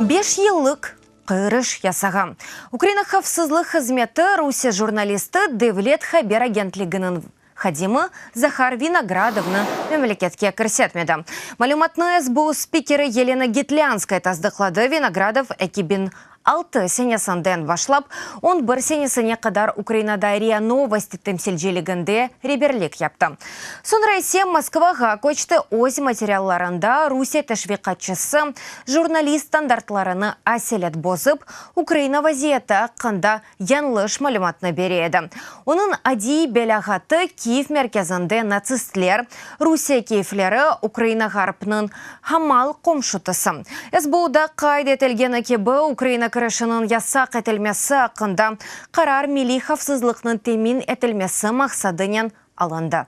5 yıllık Кырыш ясага. Украина хавсызлык хызметі Русия журналисты Девлет Хабер агентлигінің Хадимы Захар Виноградовны мемлекетке кірсетмеді. Малюматны СБУ спикері Елена Гитлянская таздықлады Виноградов экибин 6 сенесінден башлап, он бір сенесіне қадар Украинада РИА Новости темсилжелігінде реберлік япты. Сонра есе Москваға көчті өз материалларында Русия тәшвиқатшысы журналист стандартларыны аселет бозып, Украина вазиеті қында янлыш малюматны береді. Оның ади белағаты Киев мерkezінде нацистлер, Русия киевлері Украина ғарпның хамал комшутысы. СБУда қайд етілгені кебі Украина кірішінің ясақ етілмесі ақында қарар милли хавсызлықның темин етілмесі мақсадынан алынды.